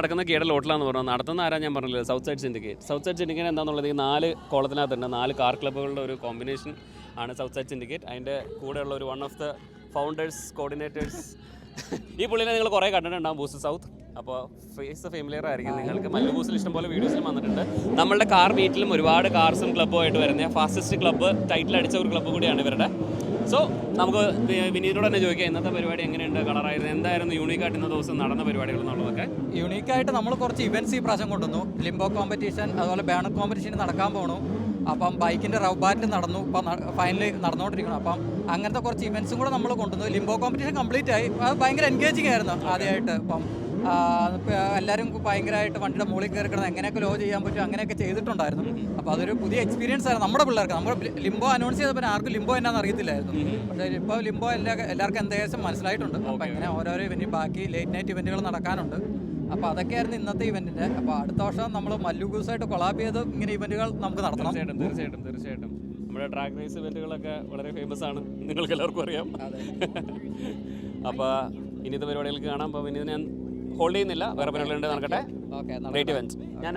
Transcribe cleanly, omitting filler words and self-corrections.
നടക്കുന്ന കീയുടെ ലോട്ടിലാന്ന് പറഞ്ഞു. നടത്തുന്ന ആരാ ഞാൻ പറഞ്ഞില്ല, south side syndicate. South side syndicate എന്താണെന്നുള്ളത് ഈ 4 കോളത്തിനകത്തുണ്ട്. 4 കാർ ക്ലബ്ബുകളുടെ ഒരു കോമ്പിനേഷൻ ആണ് സൗത്ത് സൈഡ് സിൻഡിക്കേറ്റ്. അതിൻ്റെ കൂടെയുള്ള ഒരു one of the founders, coordinators. ഈ പുള്ളിനെ നിങ്ങൾ കുറേ കണ്ടിട്ടുണ്ടാകും, ബൂസ്റ്റ് സൗത്ത്. അപ്പോൾ ഫേസ് ഫെമിലിയർ ആയിരിക്കും നിങ്ങൾക്ക്. മല്ലു ബൂസിൽ ഇഷ്ടംപോലെ വീഡിയോസിലും വന്നിട്ടുണ്ട്. നമ്മളുടെ കാർ മീറ്റിലും ഒരുപാട് കാർസും ക്ലബ്ബുമായിട്ട് വരുന്ന ഫാസ്റ്റസ്റ്റ് ക്ലബ്ബ് ടൈറ്റിൽ അടിച്ച ഒരു ക്ലബ്ബ് കൂടിയാണ് ഇവരുടെ. സോ നമുക്ക് വിനീതിനോട് തന്നെ ചോദിക്കാം, ഇന്നത്തെ പരിപാടി എങ്ങനെയുണ്ട്, കളറായിരുന്നു, എന്തായിരുന്നു യൂണീക്കായിട്ട് ഇന്ന ദിവസം നടന്ന പരിപാടികൾ എന്നുള്ളതൊക്കെ. യൂണീക്കായിട്ട് നമ്മൾ കുറച്ച് ഇവൻറ്റ്സ് ഈ പ്രാവശ്യം കൊണ്ടുവന്നു. ലിംബോ കോമ്പറ്റീഷൻ, അതുപോലെ ബാനർ കോമ്പറ്റീഷൻ നടക്കാൻ പോകണു. അപ്പം ബൈക്കിൻ്റെ റവ് ബാറ്റ് നടന്നു, ഇപ്പം ഫൈനൽ നടന്നുകൊണ്ടിരിക്കണം. അപ്പം അങ്ങനത്തെ കുറച്ച് ഇവൻറ്റ്സും കൂടെ നമ്മൾ കൊണ്ടുവന്നു. ലിംബോ കോമ്പറ്റീഷൻ കംപ്ലീറ്റ് ആയി. അത് ഭയങ്കര എൻഗേജിങ് ആയിരുന്നു ആദ്യമായിട്ട്. ഇപ്പം എല്ലാവരും ഭയങ്കരമായിട്ട് വണ്ടിയുടെ മുകളിൽ കയറി കിടന്ന് എങ്ങനെയൊക്കെ ലോ ചെയ്യാൻ പറ്റും അങ്ങനെയൊക്കെ ചെയ്തിട്ടുണ്ടായിരുന്നു. അപ്പോൾ അതൊരു പുതിയ എക്സ്പീരിയൻസ് ആയിരുന്നു നമ്മുടെ പിള്ളേർക്ക്. നമ്മൾ ലിംബോ അനൗൺസ് ചെയ്തപ്പോൾ ആർക്കും ലിംബോ എന്നാന്ന് അറിയത്തില്ലായിരുന്നു. പക്ഷേ ഇപ്പോൾ ലിംബോ എല്ലാവർക്കും ഏകദേശം മനസ്സിലായിട്ടുണ്ട്. അപ്പോൾ ഇങ്ങനെ ഓരോരോ ഇവൻറ്റ് ബാക്കി ലേറ്റ് നൈറ്റ് ഇവൻറ്റുകൾ നടക്കാനുണ്ട്. അപ്പോൾ അതൊക്കെയായിരുന്നു ഇന്നത്തെ ഇവൻറ്റിൻ്റെ. അപ്പോൾ അടുത്ത വർഷം നമ്മൾ മല്ലു ഗൂസായിട്ട് കൊളാബ് ചെയ്ത് ഇങ്ങനെ ഇവൻറ്റുകൾ നമുക്ക് നടത്തണം. തീർച്ചയായിട്ടും നമ്മുടെ ട്രാക്ക് റേസ് ഇവൻറ്റുകളൊക്കെ വളരെ ഫേമസ് ആണ്, നിങ്ങൾക്ക് എല്ലാവർക്കും അറിയാം. അപ്പോൾ ഇനിയത്തെ പരിപാടികൾക്ക് കാണാം. അപ്പോൾ ഇനി ഞാൻ ഹോൾഡ് ചെയ്യുന്നില്ല, വേറെ പരിപാടികളുണ്ട് നടക്കട്ടെ. Okay, great events. ഞാൻ